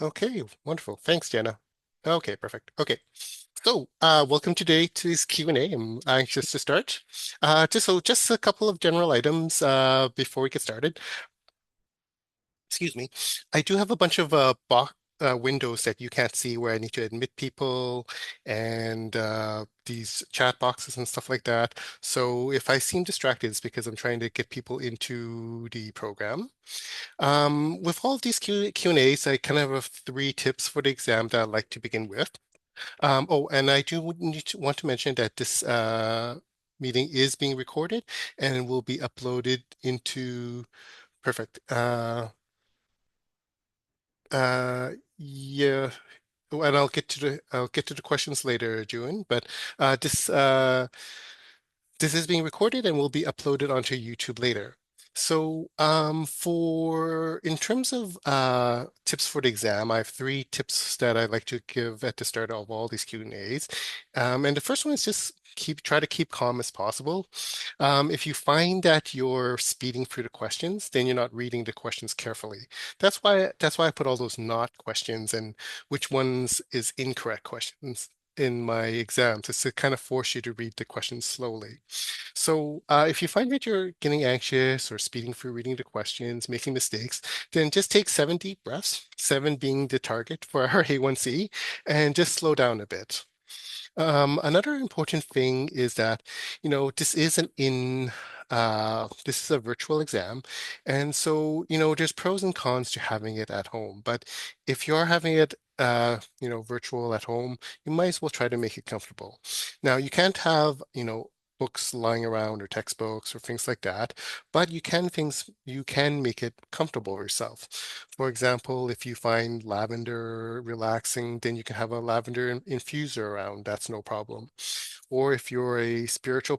Okay, wonderful. Thanks, Jenna. Okay, perfect. Okay. So, welcome today to this Q&A. I'm anxious to start. Just a couple of general items before we get started. Excuse me. I do have a bunch of windows that you can't see where I need to admit people and these chat boxes and stuff like that. So if I seem distracted, it's because I'm trying to get people into the program. With all of these Q&As, I kind of have three tips for the exam that I'd like to begin with. And I do want to mention that this meeting is being recorded and will be uploaded into perfect. Yeah, and I'll get to the questions later, June. But uh, this uh, this is being recorded and will be uploaded onto YouTube later. So, for in terms of tips for the exam, I have three tips that I'd like to give at the start of all these Q&As. And the first one is just try to keep calm as possible. If you find that you're speeding through the questions, then you're not reading the questions carefully. That's why I put all those not questions and which ones is incorrect questions in my exams. It's to kind of force you to read the questions slowly. So if you find that you're getting anxious or speeding through reading the questions, making mistakes, then just take 7 deep breaths, 7 being the target for our A1C, and just slow down a bit. Another important thing is that, this is a virtual exam. And so, there's pros and cons to having it at home. But if you're having it, virtual at home, you might as well try to make it comfortable. Now, you can't have, books lying around or textbooks or things like that, but you can make it comfortable yourself. For example, if you find lavender relaxing, then you can have a lavender infuser around. That's no problem. Or if you're a spiritual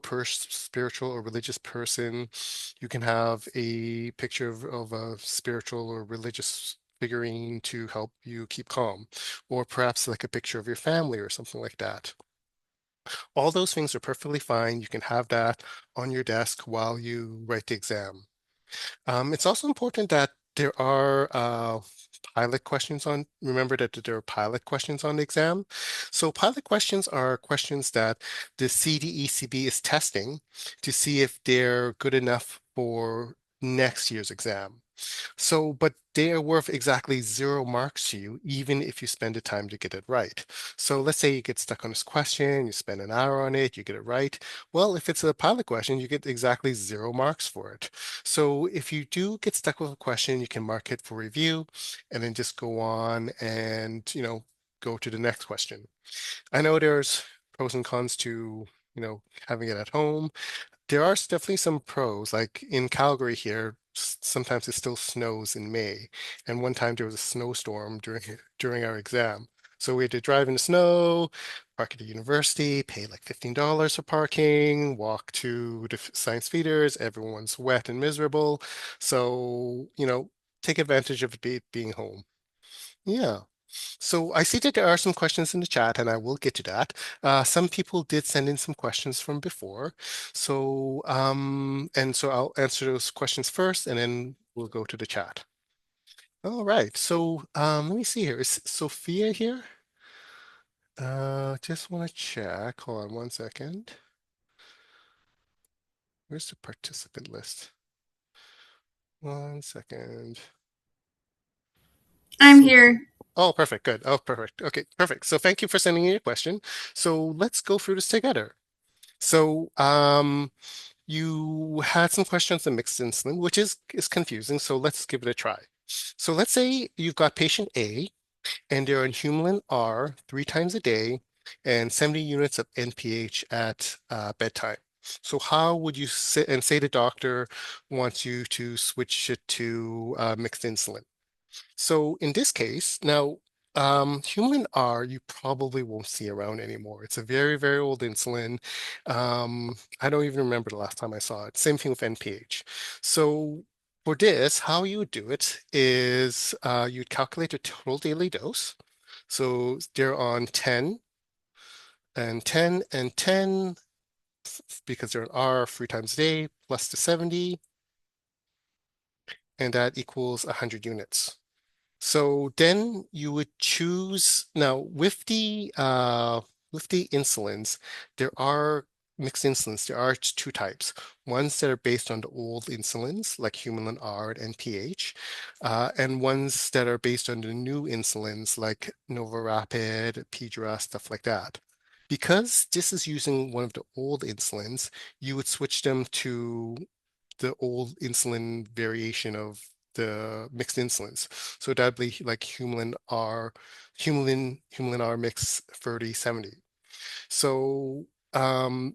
or religious person, you can have a picture of a spiritual or religious figurine to help you keep calm, or perhaps like a picture of your family or something like that. All those things are perfectly fine. You can have that on your desk while you write the exam. It's also important that there are remember that there are pilot questions on the exam. So pilot questions are questions that the CDECB is testing to see if they're good enough for next year's exam. So, but they are worth exactly 0 marks to you, even if you spend the time to get it right. So let's say you get stuck on this question, you spend an hour on it, you get it right. Well, if it's a pilot question, you get exactly 0 marks for it. So if you do get stuck with a question, you can mark it for review and then just go on and, go to the next question. I know there's pros and cons to, having it at home. There are definitely some pros, like in Calgary here, sometimes it still snows in May. And one time there was a snowstorm during our exam. So we had to drive in the snow, park at the university, pay like $15 for parking, walk to the science feeders. Everyone's wet and miserable. So, take advantage of it being home. Yeah. So I see that there are some questions in the chat, and I will get to that. Some people did send in some questions from before. So I'll answer those questions first, and then we'll go to the chat. All right. So let me see here. Is Sophia here? Just want to check. Hold on 1 second. Where's the participant list? 1 second. I'm So, here. oh, perfect. Good. Oh, perfect. Okay, perfect. So thank you for sending in your question. So let's go through this together. So, you had some questions on mixed insulin, which is confusing. So let's give it a try. So let's say you've got patient A, and they're on Humulin R 3 times a day, and 70 units of NPH at bedtime. So how would you say the doctor wants you to switch it to mixed insulin? So in this case, now, Humulin R you probably won't see around anymore. It's a very, very old insulin. I don't even remember the last time I saw it. Same thing with NPH. So for this, how you would do it is you'd calculate a total daily dose. So they're on 10 and 10 and 10 because they're an R 3 times a day plus the 70, and that equals 100 units. So then you would choose now with the insulins, there are mixed insulins. There are two types. Ones that are based on the old insulins, like Humulin R and NPH, and ones that are based on the new insulins, like NovoRapid, Pedra, stuff like that. Because this is using one of the old insulins, you would switch them to the old insulin variation of the mixed insulins. So that'd be like Humulin R mix 30/70. So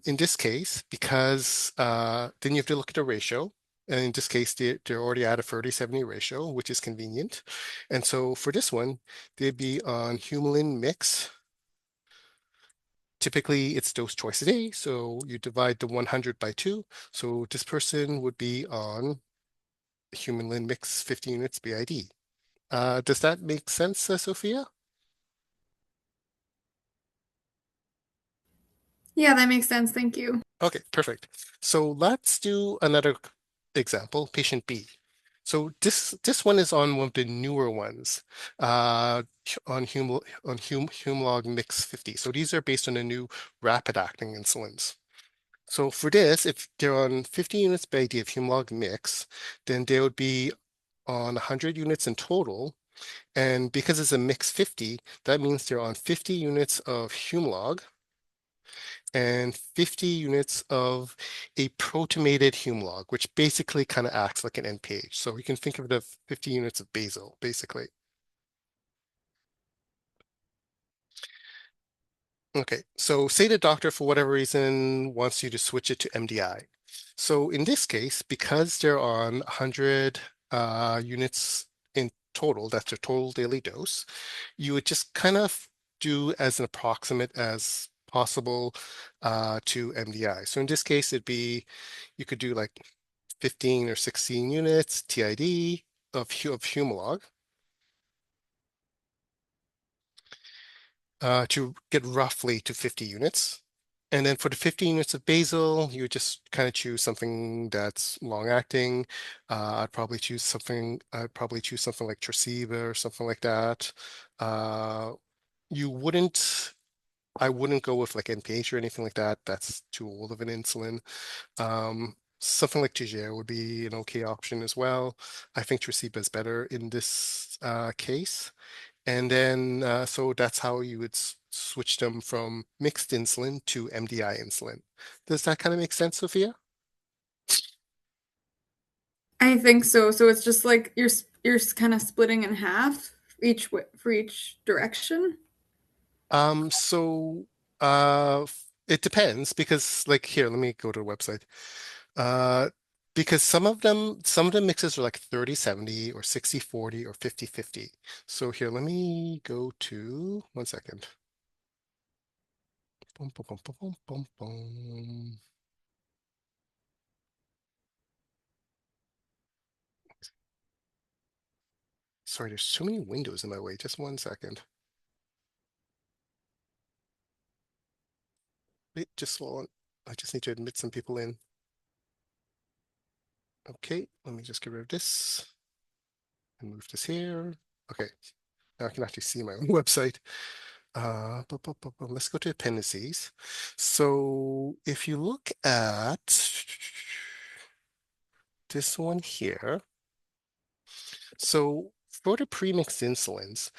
in this case, because then you have to look at the ratio. And in this case, they're already at a 30/70 ratio, which is convenient. And so for this one, they'd be on Humulin mix. Typically, it's dosed twice a day. So you divide the 100 by 2. So this person would be on Humulin mix 50 units BID. Does that make sense, Sophia? Yeah, that makes sense. Thank you. Okay, perfect. So let's do another example, patient B. So this one is on one of the newer ones, on Humalog Mix 50. So these are based on the new rapid-acting insulins. So for this, if they're on 50 units per day of Humalog Mix, then they would be on 100 units in total. And because it's a mix 50, that means they're on 50 units of Humalog and 50 units of a protonated Humalog, which basically kind of acts like an NPH. So you can think of it as 50 units of basal, basically. Okay, so say the doctor, for whatever reason, wants you to switch it to MDI. So in this case, because they're on 100 units in total, that's their total daily dose, you would just kind of do as an approximate as possible to MDI. So in this case, you could do like 15 or 16 units TID of Humalog to get roughly to 50 units. And then for the 50 units of basal, you would just kind of choose something that's long acting. I'd probably choose something like Tresiba or something like that. Uh, you wouldn't, I wouldn't go with like NPH or anything like that. That's too old of an insulin. Something like Tagere would be an okay option as well. I think Tresiba is better in this case. And then, so that's how you would switch them from mixed insulin to MDI insulin. Does that kind of make sense, Sophia? I think so. So it's just like you're kind of splitting in half for each direction. So it depends because like here, let me go to the website. Uh because some of the mixes are like 30/70 or 60/40 or 50/50. So here, let me go to 1 second. Boom, boom, boom, boom, boom, boom, boom. Sorry, there's so many windows in my way. Just 1 second. Wait, just hold on. I just need to admit some people in. Okay, let me just get rid of this and move this here. Okay, now I can actually see my own website. Let's go to appendices. So if you look at this one here, so for the premixed insulins,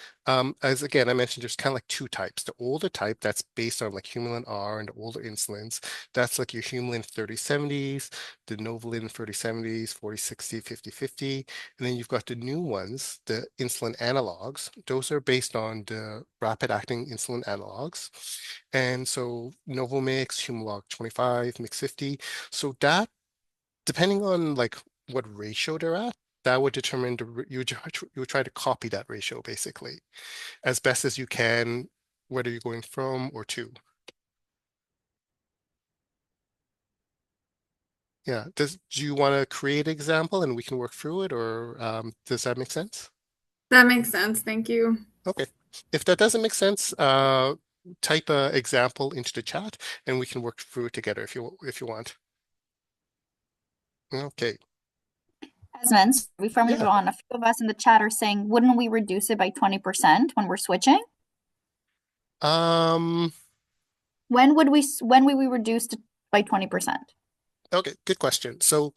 as again I mentioned, there's kind of like two types. The older type that's based on like Humulin R and the older insulins, that's like your Humulin 30/70s, the Novolin 30/70s, 40/60, 50/50, and then you've got the new ones, the insulin analogs. Those are based on the rapid-acting insulin analogs, and so Novomix, Humalog 25, Mix 50. So that depending on like what ratio they're at, that would determine you would try to copy that ratio basically as best as you can, whether you're going from or to. Yeah. Do you want to create an example and we can work through it, or does that make sense? That makes sense. Thank you. Okay. If that doesn't make sense, type a example into the chat and we can work through it together if you want. Okay. Jasmine, before we move Yeah. on, a few of us in the chat are saying, wouldn't we reduce it by 20% when we're switching? Um, When would we reduce it by 20%? okay, good question. So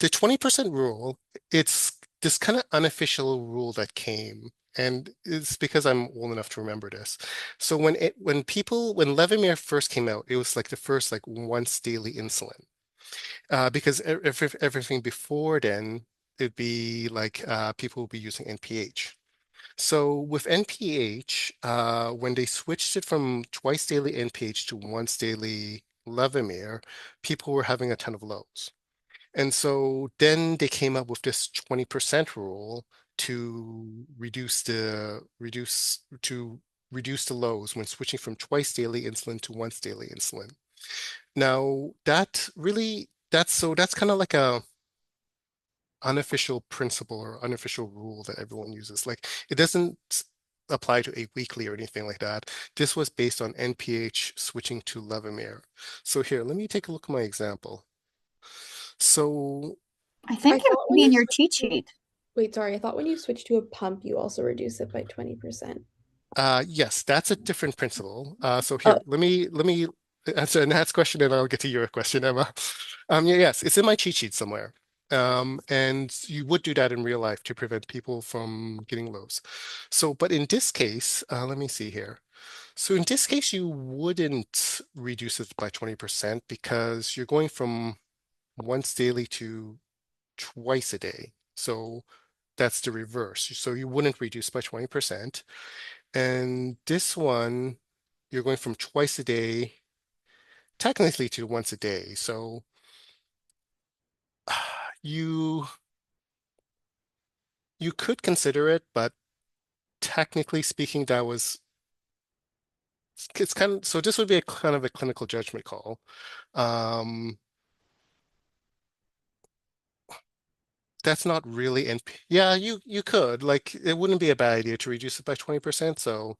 the 20% rule, it's this kind of unofficial rule that came, and it's because I'm old enough to remember this. So when Levemir first came out, it was like the first like once daily insulin. Because everything before then, it'd be like people would be using NPH. So with NPH, when they switched it from twice daily NPH to once daily Levemir, people were having a ton of lows. And so then they came up with this 20% rule to reduce the lows when switching from twice daily insulin to once daily insulin. Now that's kind of like a unofficial principle or unofficial rule that everyone uses. Like it doesn't apply to a weekly or anything like that. This was based on NPH switching to Levemir. So here, let me take a look at my example. So I I think it thought might when be in you your switch cheat to, sheet. wait, sorry, I thought when you switch to a pump, you also reduce it by 20%. yes, that's a different principle. So Oh, here, let me answer Nat's question and I'll get to your question, Emma. Yeah, yes, it's in my cheat sheet somewhere. And you would do that in real life to prevent people from getting lows. So, but in this case, let me see here. So in this case, you wouldn't reduce it by 20% because you're going from once daily to twice a day. So that's the reverse. So you wouldn't reduce by 20%. And this one, you're going from twice a day, technically to once a day. So you you could consider it, but technically speaking, that was it's kind of so this would be a kind of a clinical judgment call. Um, that's not really NP. Yeah, you could like it wouldn't be a bad idea to reduce it by 20%. So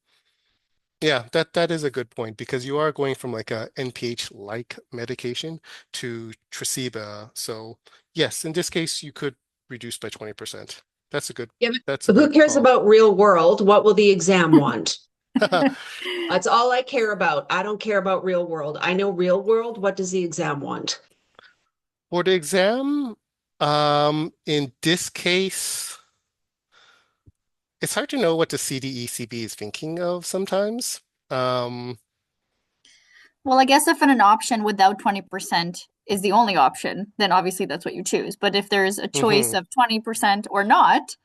yeah, that is a good point because you are going from like a NPH-like medication to Tresiba. So yes, in this case, you could reduce by 20%. That's a good Yeah, that's a but who good cares call. about real world? What will the exam want? That's all I care about. I don't care about real world. I know real world. What does the exam want? For the exam, in this case, it's hard to know what the CDECB is thinking of sometimes. Um, Well, I guess if an option without 20% is the only option, then obviously that's what you choose. But if there's a choice mhm. of 20% or not,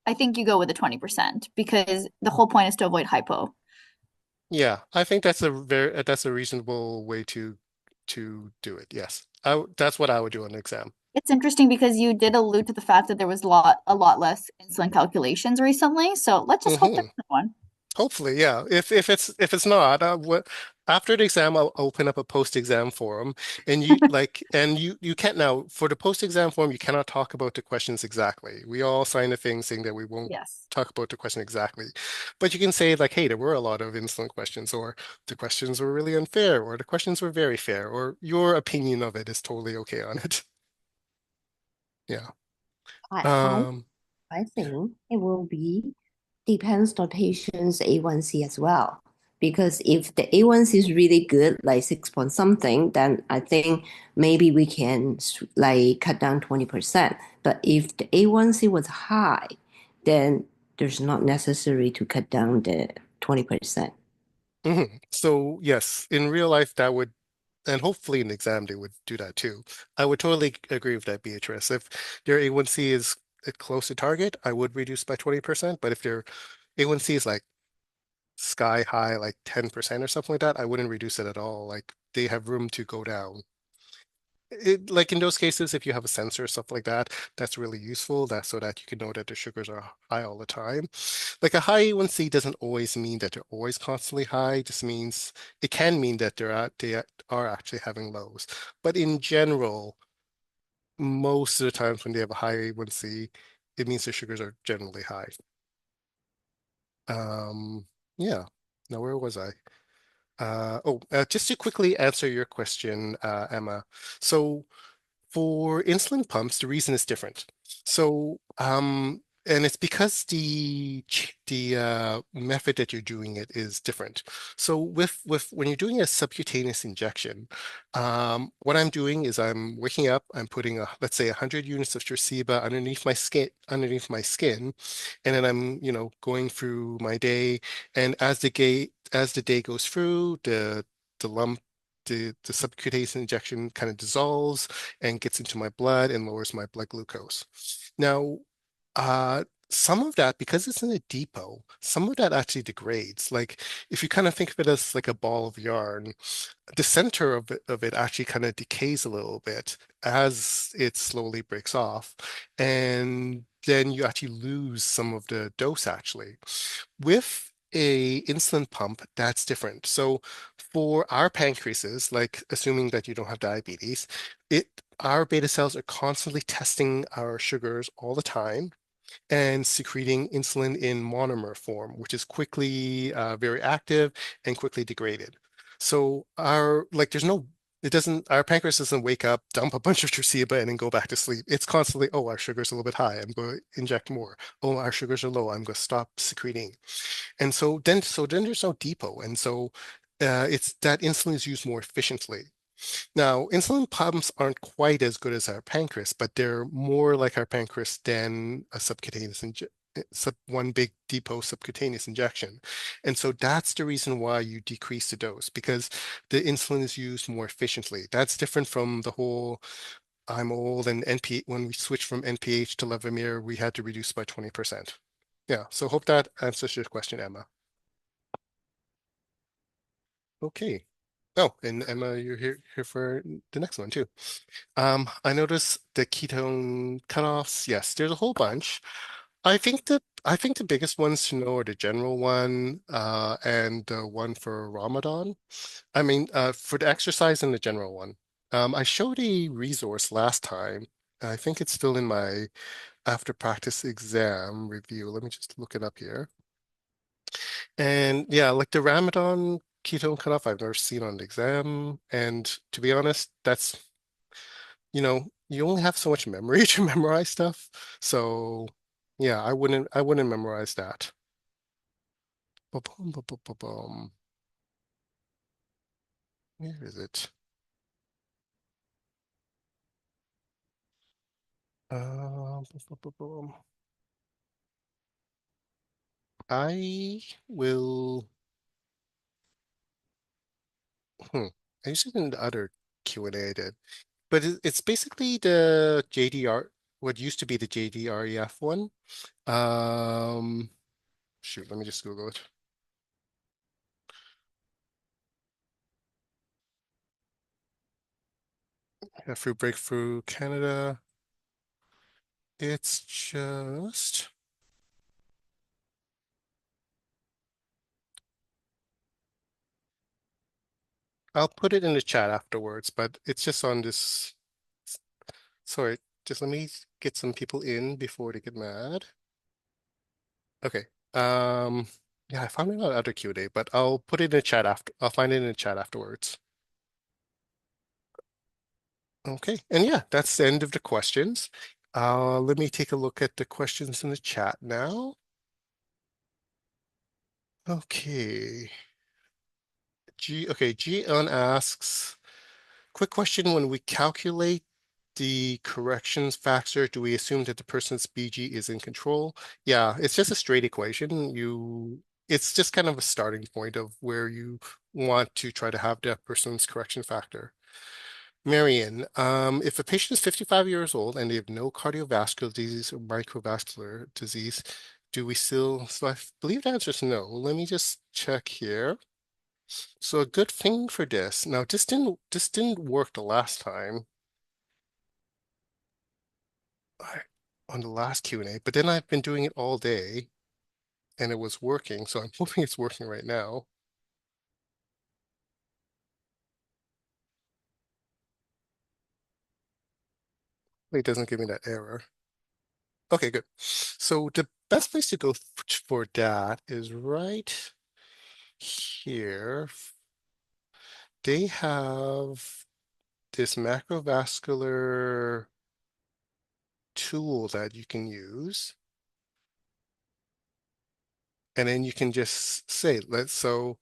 I think you go with the 20% because the whole point is to avoid hypo. Yeah, I think that's a reasonable way to do it. Yes. That's what I would do on the exam. It's interesting because you did allude to the fact that there was a lot less insulin calculations recently. So let's just hope there Hmm. isn't one. Hopefully, yeah. If it's not, what after the exam, I'll open up a post-exam forum, and you can't now for the post-exam forum, you cannot talk about the questions exactly. We all sign a thing saying that we won't Yes. talk about the question exactly, but you can say like, hey, there were a lot of insolent questions, or the questions were really unfair, or the questions were very fair, or your opinion of it is totally okay on it. Yeah. I, I Um. I think it will be depends on patient's A1C as well. Because if the A1C is really good, like 6 point something, then I think maybe we can like cut down 20%. But if the A1C was high, then there's not necessary to cut down the 20%. So yes, in real life that would, and hopefully in the exam they would do that too. I would totally agree with that, Beatrice. If their A1C is close to target, I would reduce by 20%. But if their A1C is like sky high, like 10% or something like that, I wouldn't reduce it at all. Like they have room to go down. Like in those cases, if you have a sensor, stuff like that, that's really useful. That's so that you can know that the sugars are high all the time. Like a high A1C doesn't always mean that they're always constantly high. It just means it can mean that they are actually having lows. But in general, most of the times when they have a high A1C, it means the sugars are generally high. Um, yeah. Now where was I? Just to quickly answer your question, Emma. So for insulin pumps, the reason is different. So, and it's because the method that you're doing it is different. So with when you're doing a subcutaneous injection, what I'm doing is I'm waking up, I'm putting let's say 100 units of Tresiba underneath my skin, and then I'm, going through my day, and as the day goes through, the lump the subcutaneous injection kind of dissolves and gets into my blood and lowers my blood glucose. Now, some of that, because it's in a depot, some of that actually degrades. Like if you kind of think of it as like a ball of yarn, the center of it actually kind of decays a little bit as it slowly breaks off. And then you actually lose some of the dose actually. With a insulin pump, that's different. So for our pancreases, like assuming that you don't have diabetes, our beta cells are constantly testing our sugars all the time and secreting insulin in monomer form, which is quickly very active and quickly degraded. So our pancreas doesn't wake up, dump a bunch of Tresiba, and then go back to sleep. It's constantly, oh, our sugar's a little bit high. I'm going to inject more. Oh, our sugars are low. I'm going to stop secreting. And so then there's no depot. And so it's that insulin is used more efficiently. Now, insulin pumps aren't quite as good as our pancreas, but they're more like our pancreas than a one big depot subcutaneous injection. And so that's the reason why you decrease the dose, because the insulin is used more efficiently. That's different from the whole I'm old and NP when we switched from NPH to Levemir, we had to reduce by 20%. Yeah, so hope that answers your question, Emma. Okay. Oh, and Emma, you're here for the next one too. I noticed the ketone cutoffs. Yes, there's a whole bunch. I think the biggest ones to know are the general one, and the one for Ramadan. I mean, for the exercise and the general one. I showed a resource last time. I think it's still in my after practice exam review. Let me just look it up here. And yeah, like the Ramadan ketone cutoff, I've never seen on the exam. And to be honest, you only have so much memory to memorize stuff. So yeah, I wouldn't memorize that. Ba-boom, ba-boom, ba-boom. Where is it? Ba-boom. I will. I used it in the other Q&A I did, but it's basically the JDR, what used to be the JDREF one. Um, Shoot, let me just Google it. Yeah, Fruit Breakthrough Canada. It's just. I'll put it in the chat afterwards, but it's just on this. Sorry, just let me get some people in before they get mad. Okay. Um, yeah, I found it on other Q&A, but I'll put it in the chat after. I'll find it in the chat afterwards. Okay, and yeah, that's the end of the questions. Let me take a look at the questions in the chat now. Okay. Gian asks, quick question, when we calculate the corrections factor, do we assume that the person's BG is in control? Yeah, it's just a straight equation. It's just kind of a starting point of where you want to try to have that person's correction factor. Marion, if a patient is 55 years old and they have no cardiovascular disease or microvascular disease, do we still, so I believe the answer is no. Let me just check here. So a good thing for this. Now this didn't work the last time on the last Q&A, but then I've been doing it all day and it was working, so I'm hoping it's working right now. It doesn't give me that error. Okay, good. So the best place to go for that is right here. They have this macrovascular tool that you can use. And then you can just say, so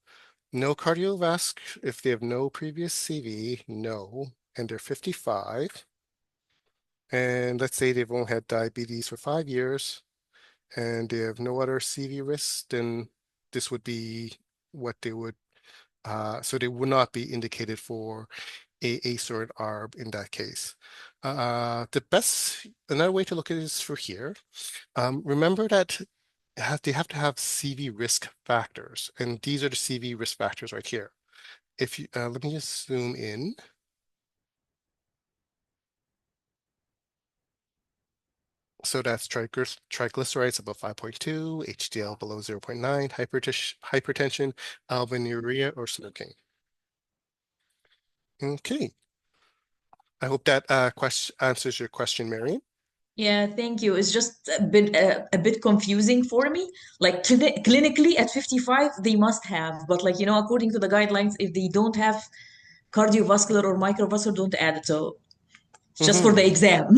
no cardiovascular, if they have no previous CV, no, and they're 55. And let's say they've only had diabetes for 5 years and they have no other CV risks, then this would be what they would, so they would not be indicated for a ACE or an ARB in that case. Another way to look at it is through here. Remember that they have to have CV risk factors, and these are the CV risk factors right here. If you let me just zoom in. So that's triglycerides above 5.2, HDL below 0.9, hypertension, albuminuria, or smoking. Okay. I hope that answers your question, Marion. Yeah, thank you. It's just a bit confusing for me. Like clinically at 55, they must have, but like, according to the guidelines, if they don't have cardiovascular or microvascular, don't add it. So it's just for the exam.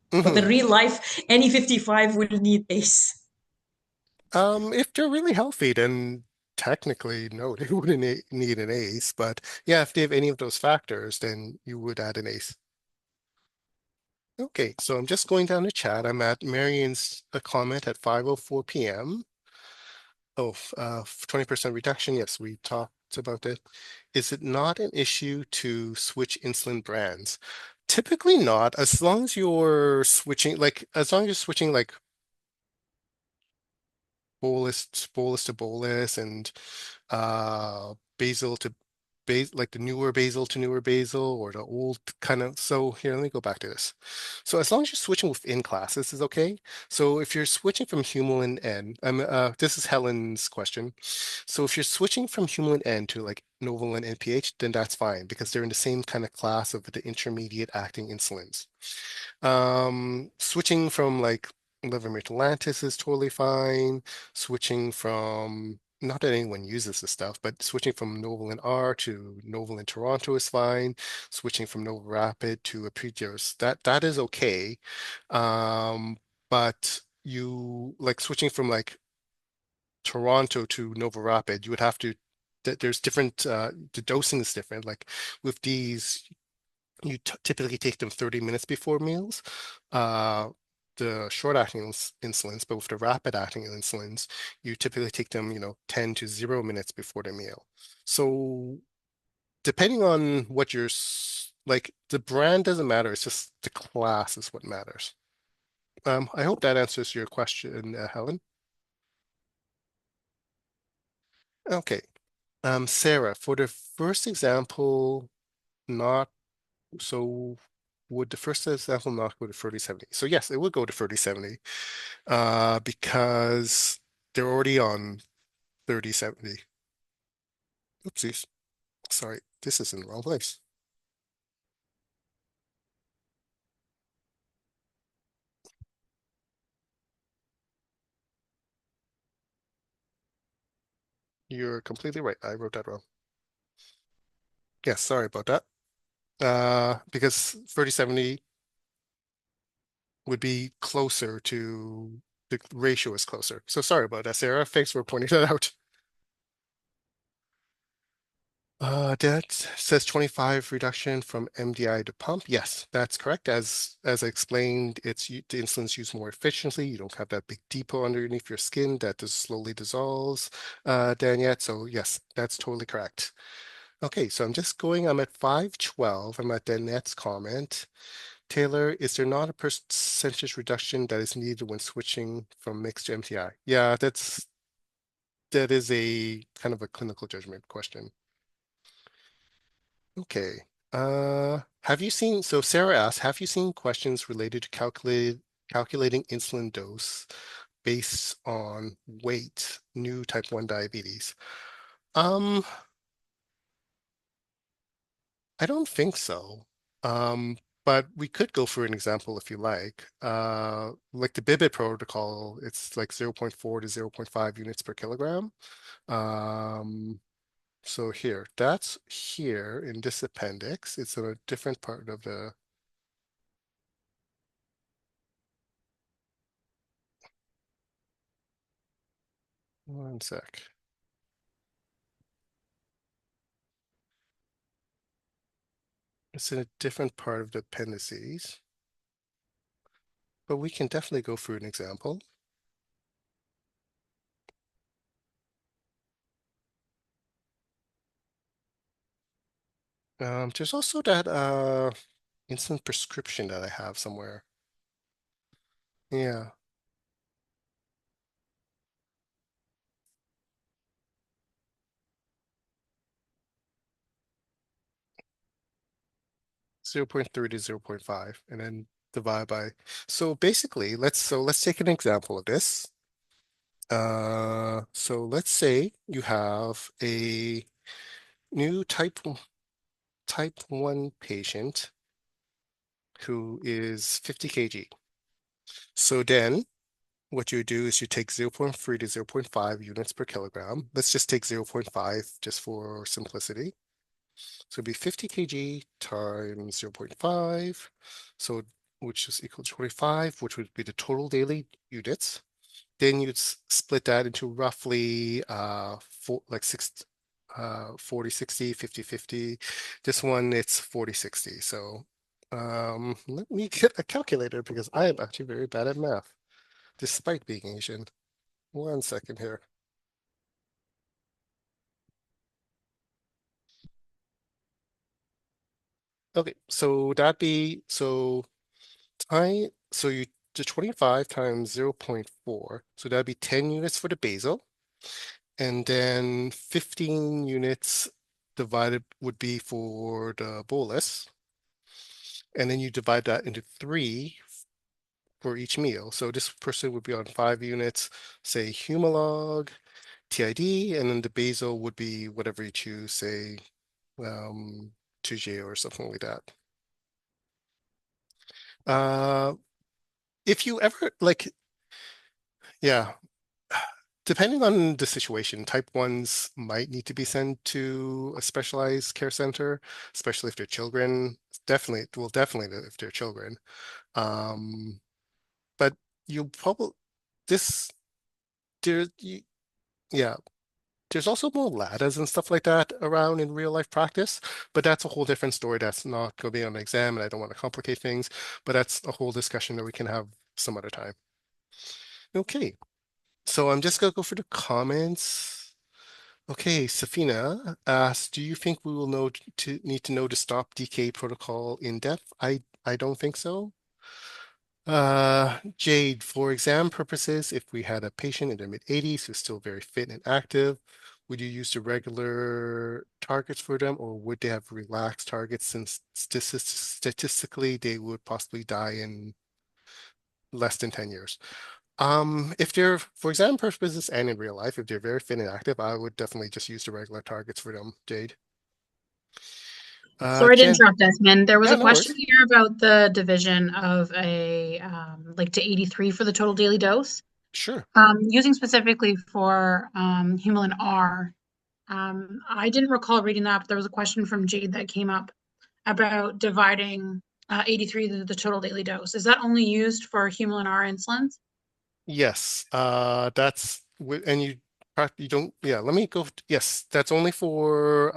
But in real life, any 55 will need ACE. If they're really healthy, then technically, no, they wouldn't need an ACE. But yeah, if they have any of those factors, then you would add an ACE. Okay, so I'm just going down the chat. I'm at Marion's comment at 5:04 p.m. Oh, 20% reduction. Yes, we talked about it. Is it not an issue to switch insulin brands? Typically not, as long as you're switching, like bolus to bolus and basal to base, like the newer basal to newer basal or the old kind of. So here, let me go back to this. So as long as you're switching within classes is okay. So if you're switching from Humulin N, this is Helen's question. So if you're switching from Humulin N to like Novolin NPH, then that's fine because they're in the same kind of class of the intermediate acting insulins. Switching from like Levomeryl is totally fine. Switching from, not that anyone uses this stuff, but switching from Novolin R to Novolin Toronto is fine. Switching from NovoRapid to Apridios, that is okay. But you like switching from like Toronto to NovoRapid, you would have to, there's different, the dosing is different. Like with these, you typically take them 30 minutes before meals. The short-acting insulins, but with the rapid-acting insulins, you typically take them, 10 to 0 minutes before the meal. So depending on what like, the brand doesn't matter. It's just the class is what matters. I hope that answers your question, Helen. Okay. Sarah, for the first example, not so would the first example not go to 3070? So yes, it would go to 3070 because they're already on 3070. Oopsies. Sorry, this is in the wrong place. You're completely right. I wrote that wrong. Yes, sorry about that. Because 3070 would be closer to, the ratio is closer. So sorry about that, Sarah. Thanks for pointing that out. That says 25 reduction from MDI to pump. Yes, that's correct. As I explained, the insulin's used more efficiently. You don't have that big depot underneath your skin that just slowly dissolves, Daniette. So yes, that's totally correct. Okay, so I'm at 512. I'm at Danette's comment. Taylor, is there not a percentage reduction that is needed when switching from mixed to MTI? Yeah, that is a kind of a clinical judgment question. Okay. So Sarah asked, have you seen questions related to calculating insulin dose based on weight, new type 1 diabetes? I don't think so. But we could go for an example if you like. Like the BIBIT protocol, it's like 0.4 to 0.5 units per kilogram. So that's here in this appendix. It's in a different part of the. One sec. It's in a different part of the appendices, but we can definitely go through an example. There's also that instant prescription that I have somewhere. Yeah. Zero point 0.3 to 0.5 and then divide by. So basically, let's take an example of this. So let's say you have a new type 1 patient who is 50 kg. So then what you do is you take 0.3 to 0.5 units per kilogram. Let's just take 0.5 just for simplicity. So it'd be 50 kg times 0.5. So which is equal to 25, which would be the total daily units. Then you'd split that into roughly 40, 60, 50, 50. This one, it's 40, 60. So let me get a calculator because I am actually very bad at math, despite being Asian. One second here. Okay, so that'd be so you do 25 times 0.4. So that'd be 10 units for the basal. And then 15 units divided would be for the bolus. And then you divide that into 3 for each meal. So this person would be on 5 units, say Humalog, TID, and then the basal would be whatever you choose, say Toujeo or something like that. If you ever yeah, depending on the situation, type 1s might need to be sent to a specialized care center, especially if they're children. Definitely if they're children. But you probably this there you, yeah. There's also more LADAs and stuff like that around in real life practice, but that's a whole different story. That's not going to be on the exam, and I don't want to complicate things, but that's a whole discussion that we can have some other time. Okay, so I'm just gonna go for the comments. Okay, Safina asks, do you think we will need to know the stop DK protocol in depth? I don't think so. Jade, for exam purposes, if we had a patient in their mid-80s who's still very fit and active, would you use the regular targets for them, or would they have relaxed targets since statistically they would possibly die in less than 10 years? If they're for exam purposes and in real life, if they're very fit and active, I would definitely just use the regular targets for them, Jade. Sorry to Jen, interrupt, Desmond. There was yeah, a no question worries. here about the division of a like to 83 for the total daily dose. Sure. Using specifically for Humulin R, I didn't recall reading that, but there was a question from Jade that came up about dividing 83 the total daily dose. Is that only used for Humulin R insulins? Yes, and you don't, yeah, let me go. Yes, that's only for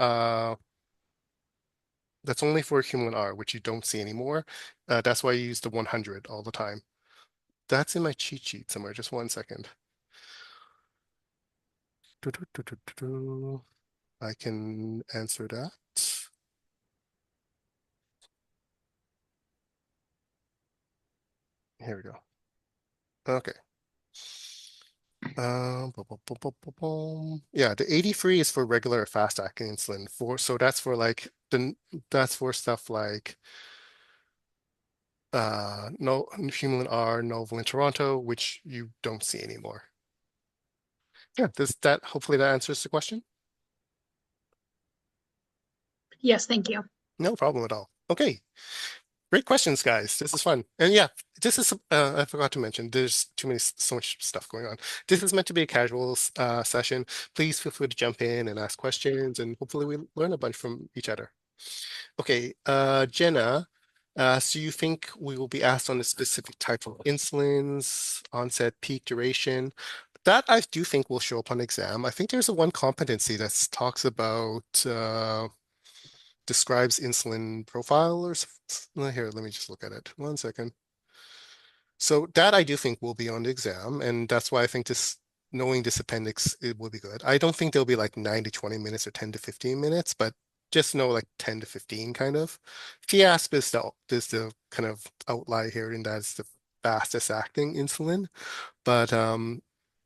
Humulin R, which you don't see anymore. That's why I use the 100 all the time. That's in my cheat sheet somewhere. Just one second. I can answer that. Here we go. Okay. Yeah, the 83 is for regular fast-acting insulin. So that's for that's for stuff like no Humulin R, Novolin Toronto, which you don't see anymore. Yeah, hopefully that answers the question? Yes, thank you. No problem at all. Okay. Great questions, guys. This is fun. And yeah, this is, I forgot to mention, there's so much stuff going on. This is meant to be a casual session. Please feel free to jump in and ask questions, and hopefully we learn a bunch from each other. Okay, Jenna, so you think we will be asked on a specific type of insulins, onset, peak duration? That I do think will show up on exam. I think there's a one competency that talks about describes insulin profile or here, let me just look at it. 1 second. So that I do think will be on the exam, and that's why I think this knowing this appendix it will be good. I don't think there'll be like 9 to 20 minutes or 10 to 15 minutes, but just know like 10 to 15 kind of. Fiasp is the kind of outlier here, and that's the fastest acting insulin. But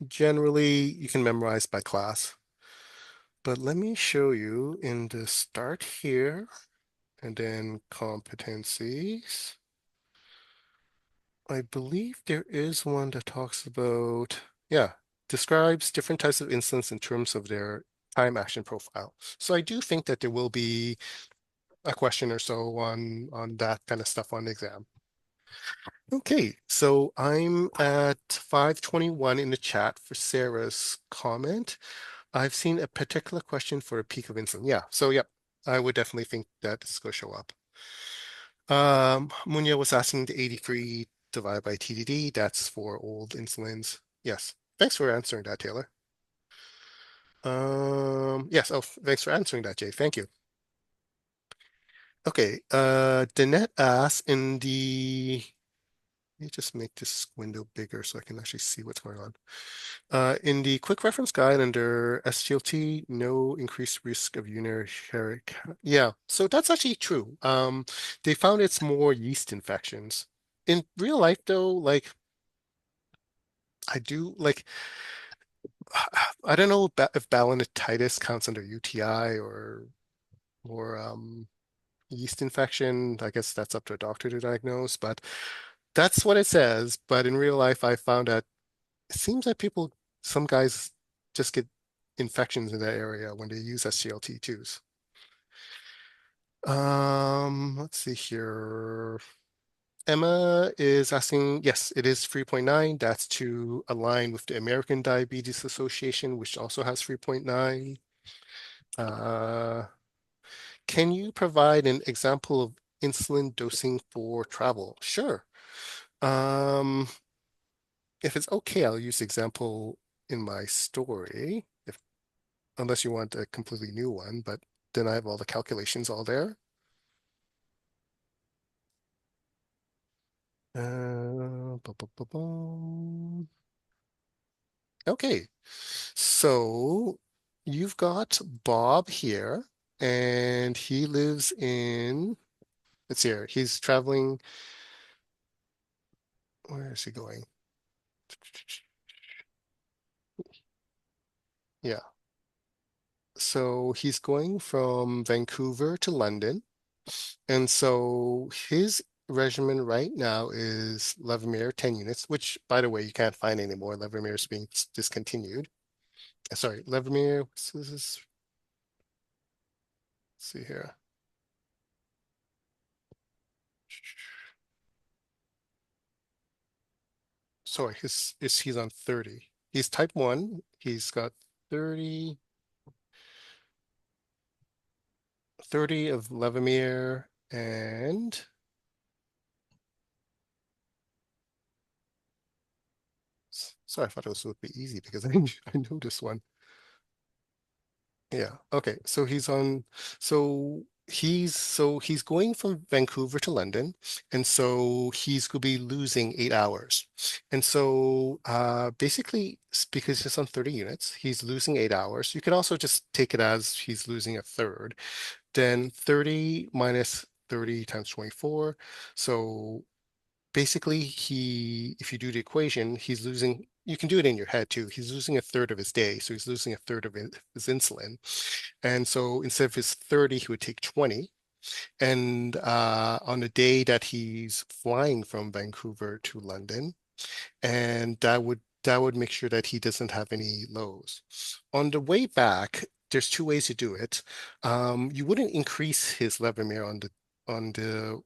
generally you can memorize by class. But let me show you in the start here and then competencies. I believe there is one that talks about, yeah, describes different types of insulins in terms of their time action profile. So I do think that there will be a question or so on that kind of stuff on the exam. Okay, so I'm at 521 in the chat for Sarah's comment. I've seen a particular question for a peak of insulin. Yeah, so yep, I would definitely think that it's going to show up. Munya was asking the 83 divided by TDD. That's for old insulins. Yes, thanks for answering that, Taylor. Yes, oh, thanks for answering that, Jay. Thank you. Okay, Danette asks in the, let me just make this window bigger so I can actually see what's going on. In the quick reference guide under SGLT, no increased risk of urinary. Yeah, so that's actually true. They found it's more yeast infections. In real life, though, like I do like I don't know if balanitis counts under UTI or yeast infection. I guess that's up to a doctor to diagnose, but that's what it says. But in real life, I found that it seems like some guys just get infections in that area when they use SGLT2s. Let's see here. Emma is asking, yes, it is 3.9. That's to align with the American Diabetes Association, which also has 3.9. Can you provide an example of insulin dosing for travel? Sure. If it's okay, I'll use the example in my story, unless you want a completely new one, but then I have all the calculations all there. Okay, so you've got Bob here, and he lives in, let's see here, he's traveling, where is he going? Yeah. So he's going from Vancouver to London. And so his regimen right now is Levemir 10 units, which by the way, you can't find anymore. Levemir is being discontinued. Sorry, Levemir, what's this? Let's see here. Sorry, he's on 30. He's type 1. He's got 30 of Levemir and sorry, I thought it would be easy because I know this one. Yeah. Okay. So he's going from Vancouver to London, and so he's going to be losing 8 hours. And so basically, because he's on 30 units, he's losing 8 hours. You can also just take it as he's losing a third. Then 30 minus 30 times 24. So basically if you do the equation, he's losing, you can do it in your head too. He's losing a third of his day. So he's losing a third of his insulin. And so instead of his 30, he would take 20. And on the day that he's flying from Vancouver to London, and that would make sure that he doesn't have any lows. On the way back, there's two ways to do it. You wouldn't increase his Levemir on the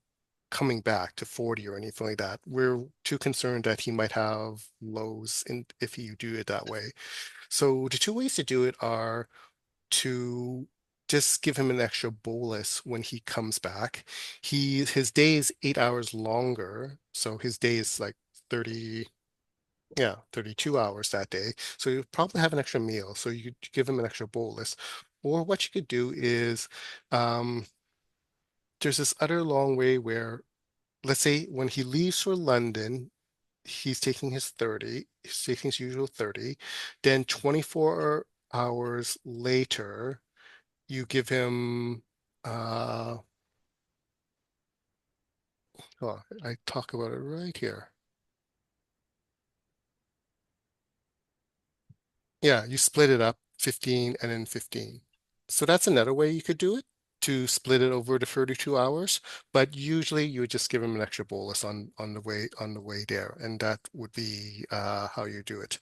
coming back to 40 or anything like that. We're too concerned that he might have lows if you do it that way. So the two ways to do it are to just give him an extra bolus when he comes back. His day is 8 hours longer, so his day is like 30, Yeah, 32 hours that day. So you probably have an extra meal. So you could give him an extra bolus. Or what you could do is um, there's this other long way where, let's say when he leaves for London, he's taking he's taking his usual 30. Then 24 hours later, you give him oh, I talk about it right here. Yeah, you split it up 15 and then 15. So that's another way you could do it, to split it over the 32 hours. But usually you would just give him an extra bolus on the way there, and that would be how you do it.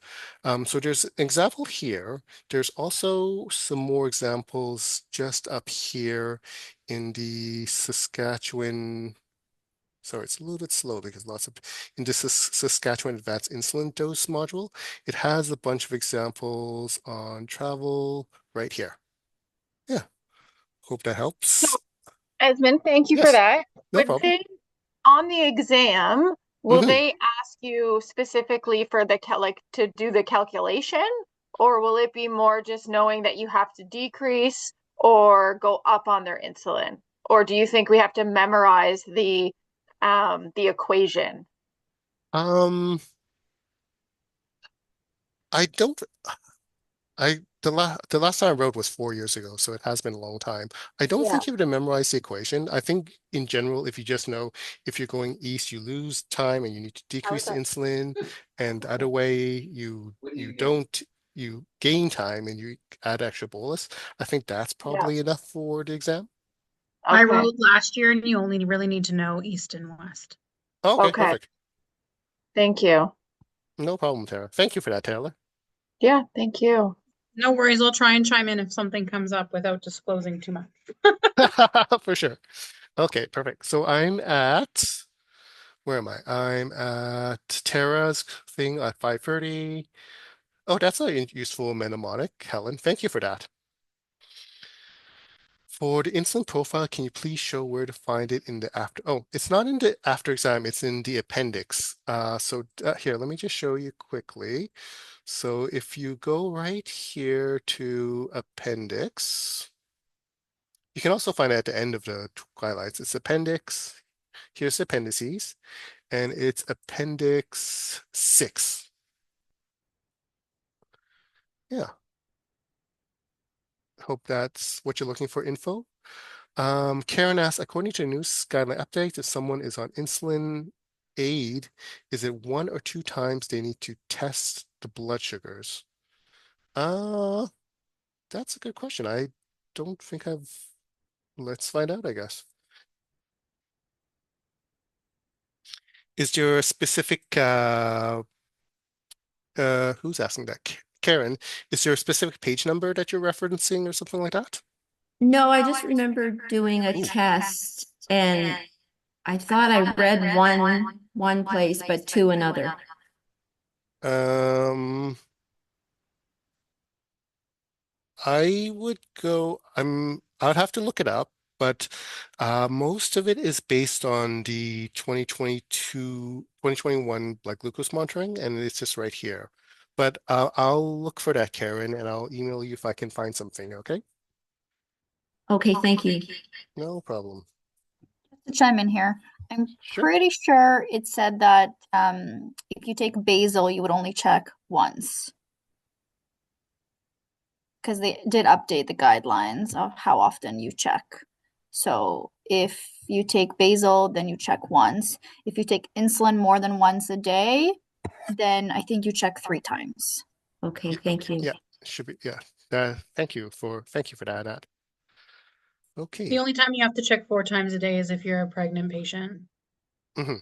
So there's an example here. There's also some more examples just up here in the Saskatchewan. Sorry, it's a little bit slow because lots of in this Saskatchewan Advanced Insulin Dose module, it has a bunch of examples on travel right here. Yeah, hope that helps. Esmond, thank you for Yes, that. no Would problem. they, on the exam, will Mhm. they ask you specifically for the like to do the calculation, or will it be more just knowing that you have to decrease or go up on their insulin? Or do you think we have to memorize the equation? Um, I don't. The last time I wrote was 4 years ago, so it has been a long time. I don't Yeah. think you have to memorize the equation. I think in general, if you just know if you're going east, you lose time and you need to decrease the insulin, and the other way you don't you gain time and you add extra bolus. I think that's Yeah. probably enough for the exam. I Okay. wrote last year and you only really need to know east and west. Okay, Okay. perfect. Thank you. No problem, Tara. Thank you for that, Taylor. Yeah, thank you. No worries, I'll try and chime in if something comes up without disclosing too much. For sure. Okay, perfect. So where am I? I'm at Tara's thing at 5:30. Oh, that's a useful mnemonic, Helen. Thank you for that. For the insulin profile, can you please show where to find it in the after? Oh, it's not in the after exam, it's in the appendix. Here, let me just show you quickly. So if you go right here to appendix, you can also find it at the end of the guidelines. It's appendix. Here's the appendices, and it's appendix 6. Yeah. Hope that's what you're looking for info. Karen asks, according to the new guideline update, if someone is on insulin aid, is it 1 or 2 times they need to test the blood sugars? That's a good question. I don't think let's find out, I guess. Is there a specific, who's asking that? Karen, is there a specific page number that you're referencing or something like that? No, I just remember doing a test and I thought I read one place, but two another. I would go, I'd have to look it up, but most of it is based on the 2021 blood glucose monitoring, and it's just right here. But I'll look for that, Karen, and I'll email you if I can find something, okay? Okay, thank you. No problem. To chime in here, I'm Sure. pretty sure it said that if you take basal, you would only check once. Because they did update the guidelines of how often you check. So if you take basal, then you check once. If you take insulin more than once a day, then I think you check 3 times. Okay, thank you. Yeah, should be, yeah. Thank you for that, Nat. Okay. The only time you have to check 4 times a day is if you're a pregnant patient. Mm-hmm.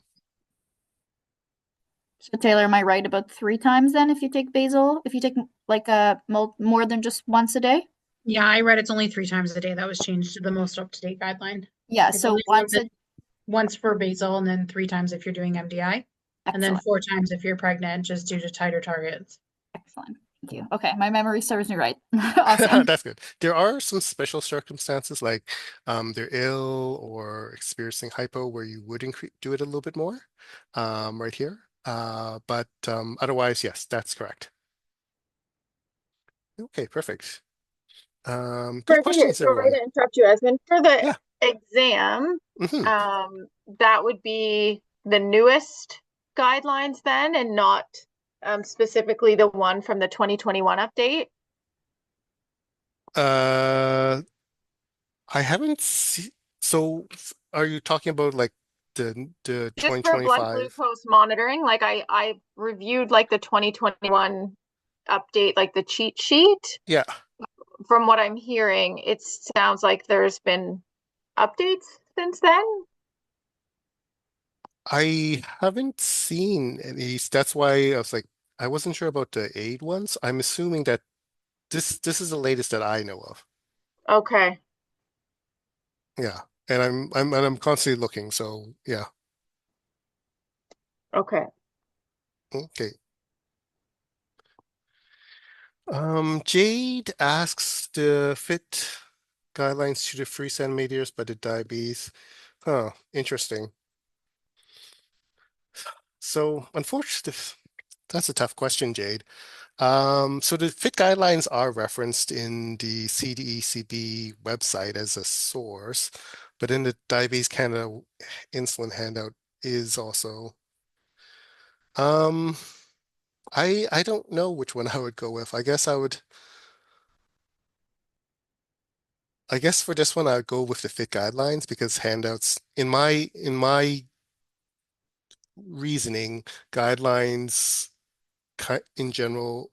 So Taylor, am I right about 3 times then if you take basal? If you take like more than just once a day? Yeah, I read it's only 3 times a day. That was changed to the most up-to-date guideline. Yeah, It's so only once once for basal and then 3 times if you're doing MDI. And then excellent. 4 times if you're pregnant, just due to tighter targets. Excellent. Thank you. Okay, my memory serves me right. Awesome. That's good. There are some special circumstances like they're ill or experiencing hypo where you would do it a little bit more right here. But otherwise, yes, that's correct. Okay, perfect. Good questions, Sorry everyone. to interrupt you, Esmond. For the Yeah. exam, Hmm. that would be the newest guidelines then, and not specifically the one from the 2021 update. I haven't seen. So, are you talking about like the Just for blood 2025? glucose monitoring, like I reviewed like the 2021 update, like the cheat sheet. Yeah, From what I'm hearing, it sounds like there's been updates since then. I haven't seen any. That's why I was like, I wasn't sure about the aid ones. I'm assuming that this is the latest that I know of. Okay. Yeah, and I'm constantly looking. So yeah, Okay. okay. Jade asks the fit guidelines to the 3 centimeters, but the diabetes. Huh, interesting. So unfortunately, that's a tough question, Jade. So the fit guidelines are referenced in the CDECB website as a source, but in the Diabetes Canada insulin handout is also. Um, I don't know which one I would go with. I guess for this one I would go with the fit guidelines because handouts in my reasoning, guidelines in general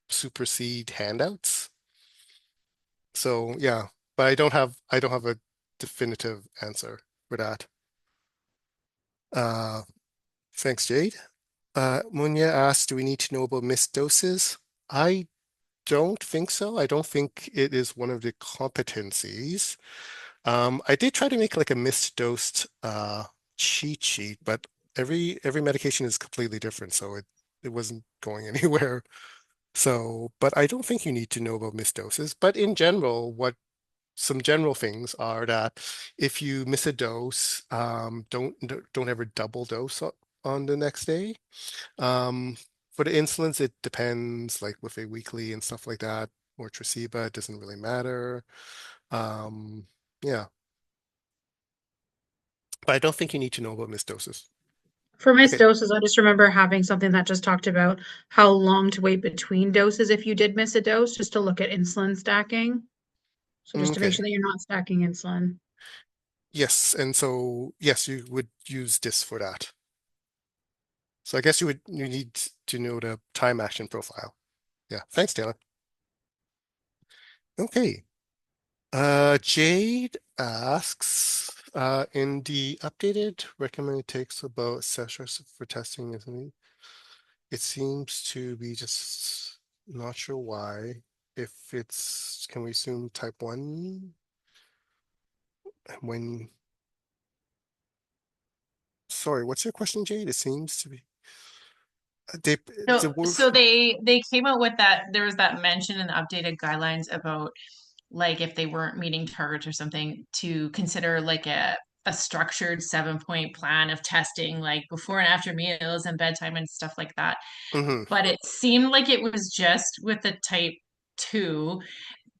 supersede handouts. So yeah, but I don't have a definitive answer for that. Uh, thanks, Jade. Munya asked, do we need to know about missed doses? I don't think so. I don't think it is one of the competencies. I did try to make like a missed dose cheat sheet, but every medication is completely different, so it wasn't going anywhere. So, but I don't think you need to know about missed doses. But in general, what some general things are that if you miss a dose, don't ever double dose on the next day. Um, for the insulins, it depends, like with a weekly and stuff like that, or Tresiba, it doesn't really matter. Um, yeah, but I don't think you need to know about missed doses. For missed Okay. doses, I just remember having something that just talked about how long to wait between doses if you did miss a dose, just to look at insulin stacking. So just to make Okay. sure that you're not stacking insulin. Yes, and so yes, you would use this for that. So I guess you need to know the time action profile. Yeah. Thanks, Taylor. Okay. Jade asks, in the updated recommended takes about sessions for testing, isn't it? It seems to be just not sure why. If it's, can we assume type 1 when, sorry, what's your question, Jade? It seems to be, they, So, the word, so they came out with that. There was that mention in the updated guidelines about like if they weren't meeting targets or something, to consider like a structured 7 point plan of testing, like before and after meals and bedtime and stuff like that. mhm. But it seemed like it was just with the type 2.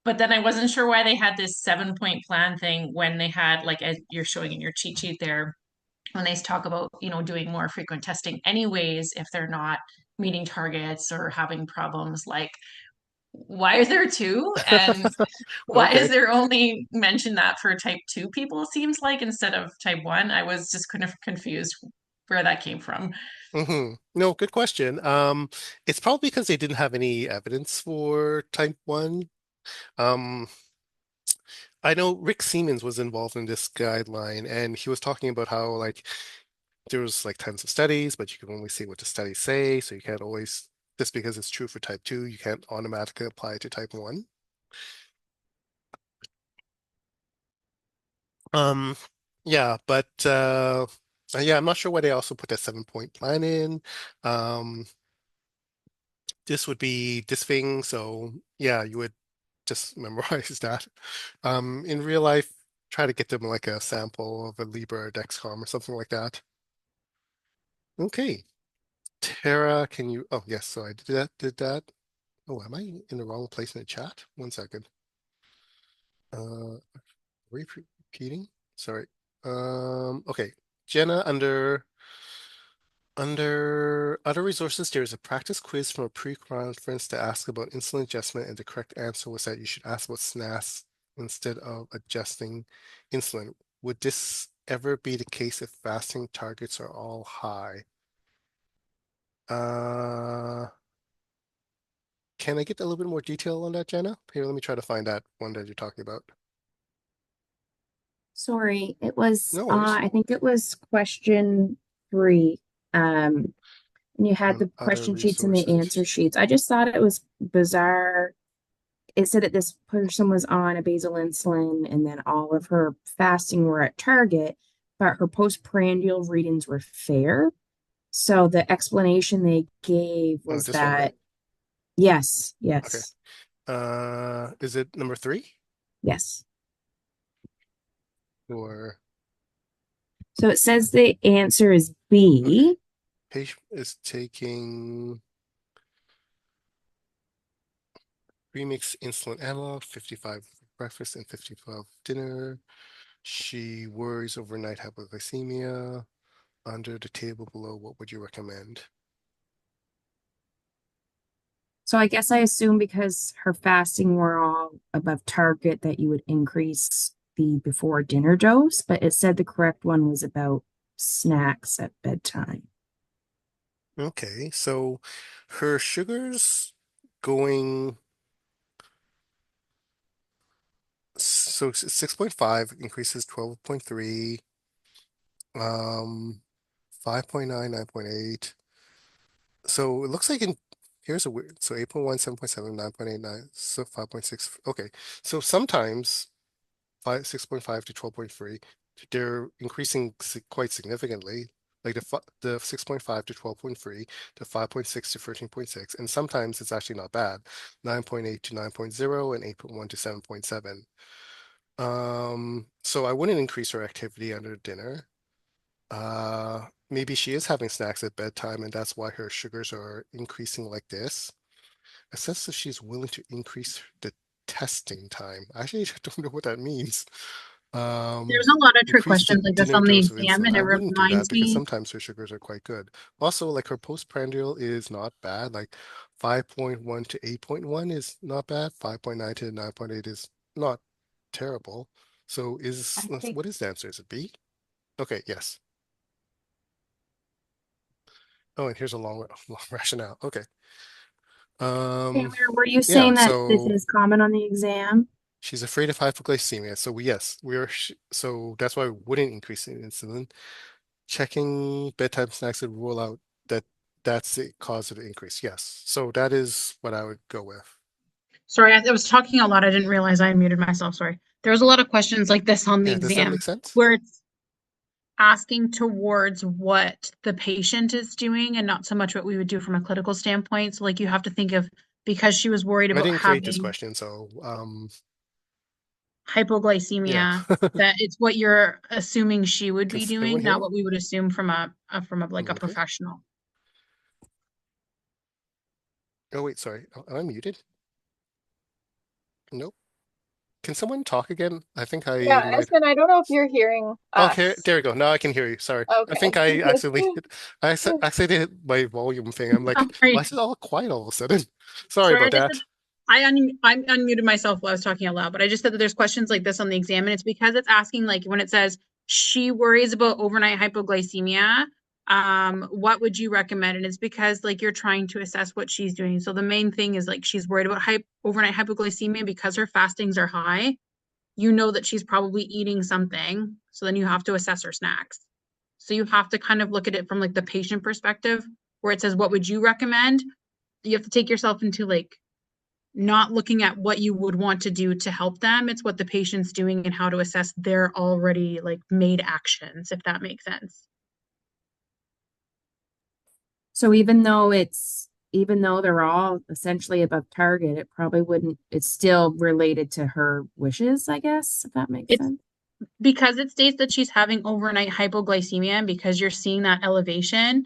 But then I wasn't sure why they had this 7 point plan thing when they had, like, as you're showing in your cheat sheet there, when they talk about, doing more frequent testing anyways, if they're not meeting targets or having problems, like, why is there two? And why is Okay. there only mention that for type 2 people, seems like, instead of type 1? I was just kind of confused where that came from. No, good question. It's probably because they didn't have any evidence for type 1. Um, I know Rick Siemens was involved in this guideline, and he was talking about how like there was like tons of studies, but you can only see what the studies say, so you can't always just because it's true for type 2, you can't automatically apply it to type 1. Um, yeah, but yeah, I'm not sure why they also put that 7 point plan in. Um, this would be this thing, so yeah, you would just memorize that. In real life, try to get them like a sample of a Libre or Dexcom or something like that. Okay. Tara, can you, oh, yes, so I did that. Oh, am I in the wrong place in the chat? 1 second. Repeating, sorry. Okay, Jenna, under other resources, there is a practice quiz from a pre-conference to ask about insulin adjustment, and the correct answer was that you should ask about SNAS instead of adjusting insulin. Would this ever be the case if fasting targets are all high? Can I get a little bit more detail on that, Jenna? Here, let me try to find that one that you're talking about. Sorry, it was No worries. I think it was question 3. And you had On the other question sheets and the answer resources. sheets. I just thought it was bizarre. It said that this person was on a basal insulin and then all of her fasting were at target, but her postprandial readings were fair. So the explanation they gave Oh, was this one, right? that yes, yes, Is it number 3 yes. or So it says the answer is B. patient is taking premix insulin analog, 55 for breakfast and 55 dinner. She worries overnight hypoglycemia. Under the table below, what would you recommend? So I guess I assume because her fasting were all above target that you would increase the before dinner dose, but it said the correct one was about snacks at bedtime. Okay, so her sugars going, so 6.5 increases 12.3, 5.9, 9.8. So it looks like here's a weird, so 8.1, 7.7, 9.89, so 5.6. Okay, so sometimes 6.5 to 12.3, they're increasing quite significantly. Like the 6.5 to 12.3, the 5.6 to 13.6, and sometimes it's actually not bad. 9.8 to 9.0 and 8.1 to 7.7. So I wouldn't increase her activity under dinner. Maybe she is having snacks at bedtime, and that's why her sugars are increasing like this. It says that she's willing to increase the testing time. Actually, I don't know what that means. There's a lot of trick Increase the questions like this dinner on the dose of exam, insulin. and it I wouldn't do that reminds because me. sometimes her sugars are quite good. Also, like her postprandial is not bad. Like 5.1 to 8.1 is not bad. 5.9 to 9.8 is not terrible. So what is the answer? Is it B? Okay, yes. Oh, and here's a long rationale. Okay. Taylor, were you Yeah, saying that this so is common on the exam? she's afraid of hypoglycemia. So yes, so that's why we wouldn't increase in insulin. Checking bedtime snacks would rule out that's the cause of the increase. Yes. So that is what I would go with. Sorry, I was talking a lot. I didn't realize I muted myself. Sorry. There was a lot of questions like this on the Yeah, does that exam make sense? where it's asking towards what the patient is doing and not so much what we would do from a clinical standpoint. So like you have to think of, because she was worried I about didn't create this having question, so hypoglycemia, yeah. that it's what you're assuming she would be Can doing, everyone hear not me? what we would assume from a like a Okay. professional. Oh wait, sorry. Am I muted? Nope. Can someone talk again? I think I Yeah, might. Espen, I don't know if you're hearing Okay, us. there we go. Now I can hear you. Sorry. I think Okay. I accidentally hit my volume thing. I'm like, Sorry. why is it all quiet all of a sudden? Sorry Sorry, I about just that. said I unmuted myself while I was talking out loud, but I just said that there's questions like this on the exam, and it's because it's asking like when it says she worries about overnight hypoglycemia, what would you recommend? And it's because like you're trying to assess what she's doing. So the main thing is like she's worried about overnight hypoglycemia because her fastings are high. You know that she's probably eating something, so then you have to assess her snacks. So you have to kind of look at it from like the patient perspective, where it says what would you recommend? You have to take yourself into like not looking at what you would want to do to help them. It's what the patient's doing and how to assess their already like made actions, if that makes sense. So even though they're all essentially above target, it probably wouldn't, it's still related to her wishes, I guess, if that makes It's sense. because it states that she's having overnight hypoglycemia, and because you're seeing that elevation,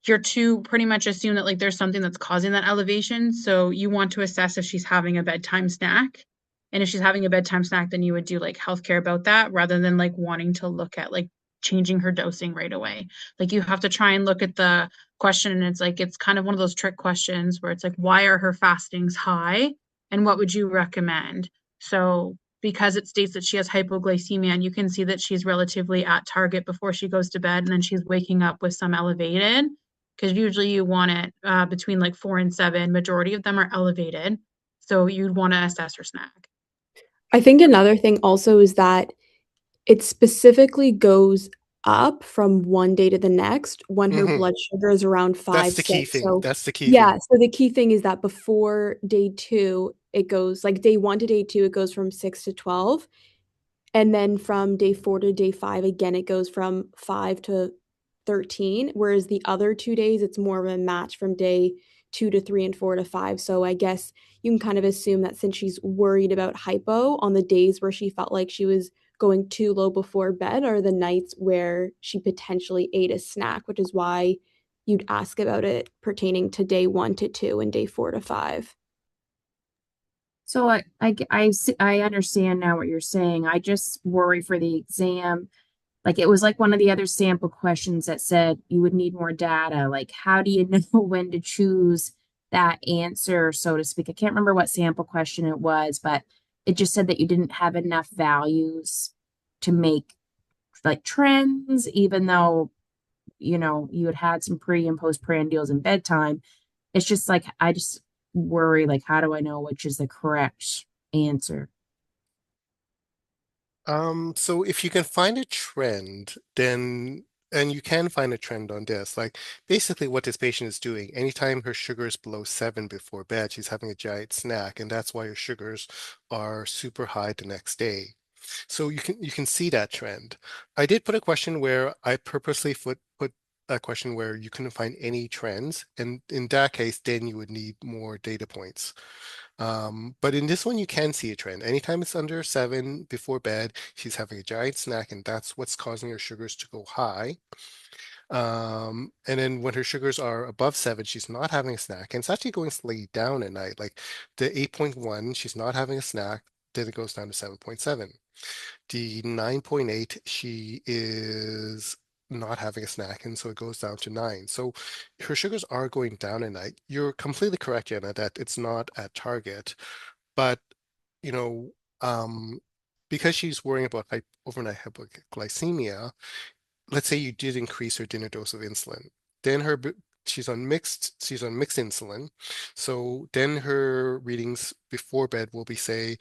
you're to pretty much assume that like there's something that's causing that elevation. So you want to assess if she's having a bedtime snack. And if she's having a bedtime snack, then you would do like healthcare about that rather than like wanting to look at like changing her dosing right away. Like you have to try and look at the question, and it's like it's kind of one of those trick questions where it's like, why are her fastings high? And what would you recommend? So because it states that she has hypoglycemia, and you can see that she's relatively at target before she goes to bed, and then she's waking up with some elevated, because usually you want it between like 4 and 7. Majority of them are elevated. So you'd want to assess her snack. I think another thing also is that it specifically goes up from one day to the next when her Mhm. blood sugar is around That's 5, the key 6. thing. So That's the key yeah, thing. so the key thing is that before day 2, it goes like day 1 to day 2, it goes from 6 to 12. And then from day 4 to day 5, again, it goes from 5 to 13. Whereas the other 2 days, it's more of a match from day 2 to 3 and 4 to 5. So I guess you can kind of assume that since she's worried about hypo on the days where she felt like she was going too low before bed are the nights where she potentially ate a snack, which is why you'd ask about it pertaining to day 1 to 2 and day 4 to 5. So I understand now what you're saying. I just worry for the exam. Like it was like one of the other sample questions that said you would need more data. Like how do you know when to choose that answer, so to speak? I can't remember what sample question it was, but it just said that you didn't have enough values to make like trends, even though you had some pre and postprandials and bedtime. It's just like I just worry, like, how do I know which is the correct answer? So if you can find a trend, then and you can find a trend on this, like basically what this patient is doing, anytime her sugar is below 7 before bed, she's having a giant snack, and that's why her sugars are super high the next day. So you can see that trend. I did put a question where I purposely put a question where you couldn't find any trends, and in that case, then you would need more data points. But in this one, you can see a trend. Anytime it's under 7 before bed, she's having a giant snack, and that's what's causing her sugars to go high. And then when her sugars are above 7, she's not having a snack, and it's actually going slightly down at night. Like the 8.1, she's not having a snack, then it goes down to 7.7. The 9.8, she is not having a snack, and so it goes down to 9. So her sugars are going down at night. You're completely correct, Jenna, that it's not at target, but you know, because she's worrying about overnight hypoglycemia, let's say you did increase her dinner dose of insulin, then she's on mixed insulin, so then her readings before bed will be say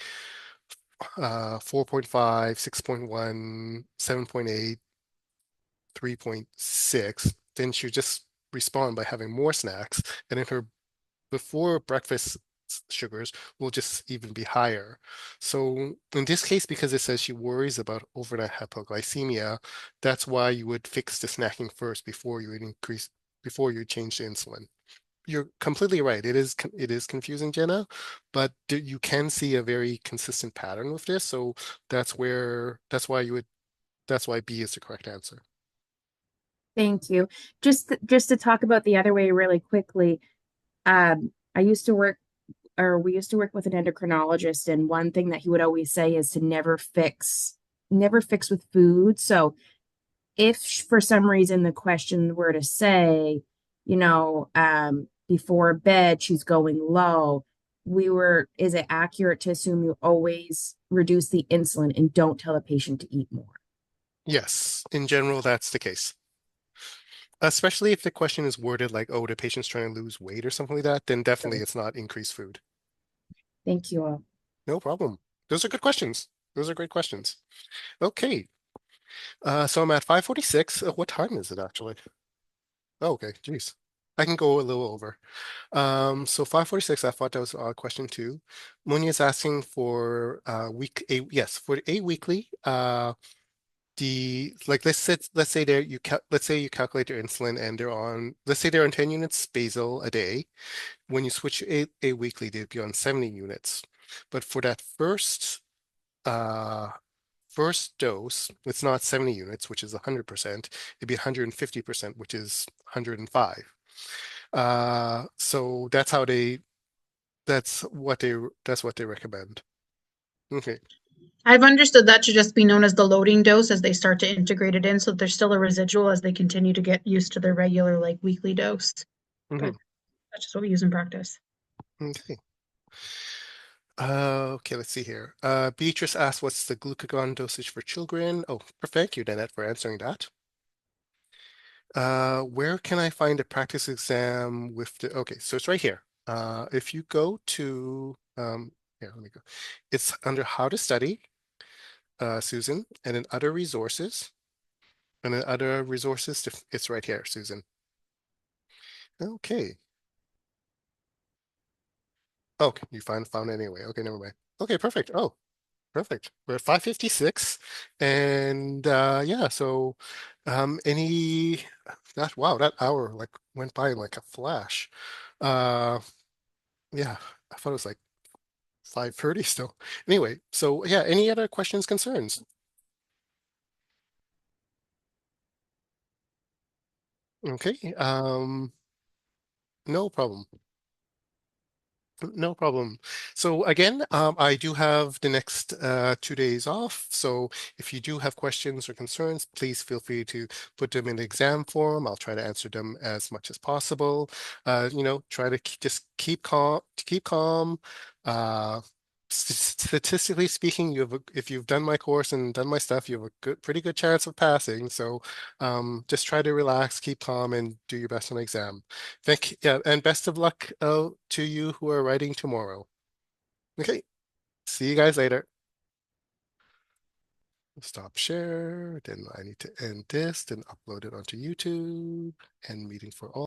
4.5, 6.1, 7.8, 3.6. Then she'll just respond by having more snacks, and then her before breakfast sugars will just even be higher. So in this case, because it says she worries about overnight hypoglycemia, that's why you would fix the snacking first before you change the insulin. You're completely right. It is confusing, Jenna, but you can see a very consistent pattern with this. So that's why B is the correct answer. Thank you. Just to talk about the other way really quickly. I used to work, or we used to work with an endocrinologist, and one thing that he would always say is to never fix with food. So if for some reason the question were to say, before bed she's going low, is it accurate to assume you always reduce the insulin and don't tell the patient to eat more? Yes, in general, that's the case. Especially if the question is worded like, oh, the patient's trying to lose weight or something like that, then definitely it's not increased food. Thank you all. No problem. Those are good questions. Those are great questions. Okay. So I'm at 5:46. What time is it actually? Oh, okay, geez. I can go a little over. So 5:46, I thought that was question 2. Moni is asking for week 8, yes, for 8 weekly. Let's say you calculate their insulin and let's say they're on 10 units basal a day. When you switch a weekly, they'd be on 70 units. But for that first dose, it's not 70 units, which is 100%. It'd be 150%, which is 105. So that's what they recommend. Okay. I've understood that to just be known as the loading dose as they start to integrate it in, so there's still a residual as they continue to get used to their regular like weekly dose. Mhm. But that's just what we use in practice. Okay. Okay, let's see here. Beatrice asked, what's the glucagon dosage for children? Oh, thank you, Nanette, for answering that. Where can I find a practice exam with the, okay, so it's right here. If you go to, here, let me go. It's under how to study, Susan, and then other resources. And then other resources, it's right here, Susan. Okay. Okay, you found it anyway. Okay, never mind. Okay, perfect. Oh, perfect. We're at 5:56, and yeah. So, any that hour like went by like a flash. Uh, yeah, I thought it was like 5:30 still. Anyway, so yeah. Any other questions, concerns? Okay. No problem. No problem. So again, I do have the next 2 days off. So if you do have questions or concerns, please feel free to put them in the exam form. I'll try to answer them as much as possible. Try to just keep calm. Keep calm. Statistically speaking, if you've done my course and done my stuff, you have a pretty good chance of passing. So just try to relax, keep calm, and do your best on the exam. Yeah, and best of luck to you who are writing tomorrow. Okay, see you guys later. Stop share. Then I need to end this, then upload it onto YouTube and meeting for all.